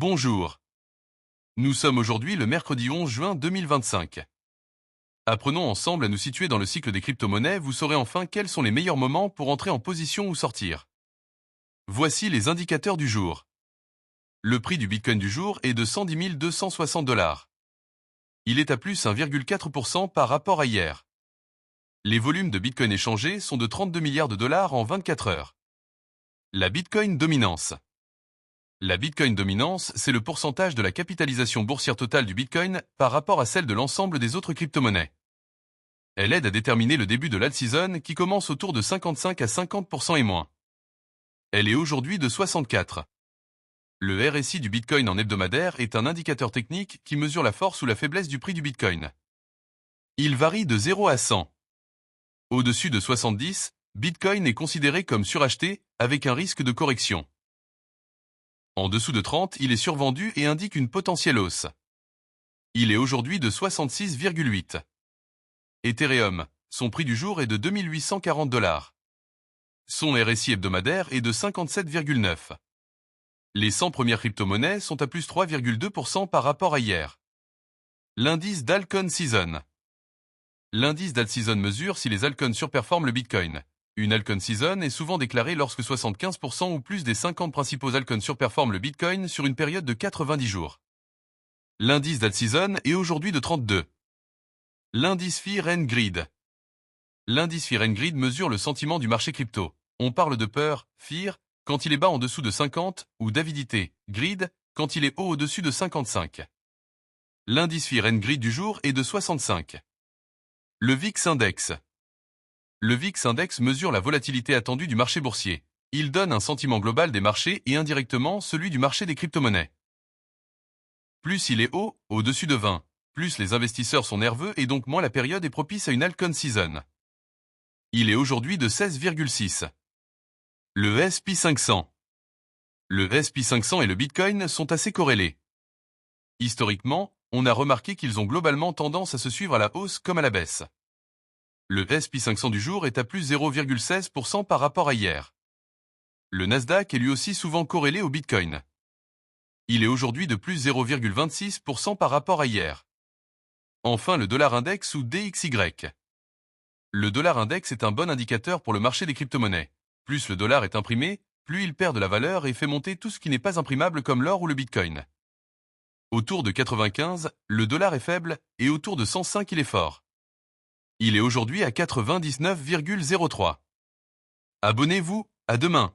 Bonjour. Nous sommes aujourd'hui le mercredi 11 juin 2025. Apprenons ensemble à nous situer dans le cycle des crypto-monnaies, vous saurez enfin quels sont les meilleurs moments pour entrer en position ou sortir. Voici les indicateurs du jour. Le prix du Bitcoin du jour est de 110 260 $. Il est à plus 1,4% par rapport à hier. Les volumes de Bitcoin échangés sont de 32 milliards de dollars en 24 heures. La Bitcoin dominance. La Bitcoin dominance, c'est le pourcentage de la capitalisation boursière totale du Bitcoin par rapport à celle de l'ensemble des autres crypto-monnaies. Elle aide à déterminer le début de l'alt-season qui commence autour de 55 à 50% et moins. Elle est aujourd'hui de 64. Le RSI du Bitcoin en hebdomadaire est un indicateur technique qui mesure la force ou la faiblesse du prix du Bitcoin. Il varie de 0 à 100. Au-dessus de 70, Bitcoin est considéré comme suracheté avec un risque de correction. En dessous de 30, il est survendu et indique une potentielle hausse. Il est aujourd'hui de 66,8. Ethereum, son prix du jour est de 2840 $. Son RSI hebdomadaire est de 57,9. Les 100 premières crypto-monnaies sont à plus 3,2% par rapport à hier. L'indice d'Alcon Season. L'indice d'alt-season mesure si les altcoins surperforment le Bitcoin. Une altcoin season est souvent déclarée lorsque 75% ou plus des 50 principaux altcoins surperforment le Bitcoin sur une période de 90 jours. L'indice d'alt-season est aujourd'hui de 32. L'indice Fear and Greed. L'indice Fear and Greed mesure le sentiment du marché crypto. On parle de peur, fear, quand il est bas en dessous de 50, ou d'avidité, greed, quand il est haut au-dessus de 55. L'indice Fear and Greed du jour est de 65. Le VIX Index. Le VIX Index mesure la volatilité attendue du marché boursier. Il donne un sentiment global des marchés et indirectement celui du marché des crypto-monnaies. Plus il est haut, au-dessus de 20, plus les investisseurs sont nerveux et donc moins la période est propice à une altcoin season. Il est aujourd'hui de 16,6. Le S&P 500. Le S&P 500 et le Bitcoin sont assez corrélés. Historiquement, on a remarqué qu'ils ont globalement tendance à se suivre à la hausse comme à la baisse. Le S&P 500 du jour est à plus 0,16% par rapport à hier. Le Nasdaq est lui aussi souvent corrélé au Bitcoin. Il est aujourd'hui de plus 0,26% par rapport à hier. Enfin le dollar index ou DXY. Le dollar index est un bon indicateur pour le marché des crypto-monnaies. Plus le dollar est imprimé, plus il perd de la valeur et fait monter tout ce qui n'est pas imprimable comme l'or ou le Bitcoin. Autour de 95, le dollar est faible et autour de 105 il est fort. Il est aujourd'hui à 99,03. Abonnez-vous, à demain.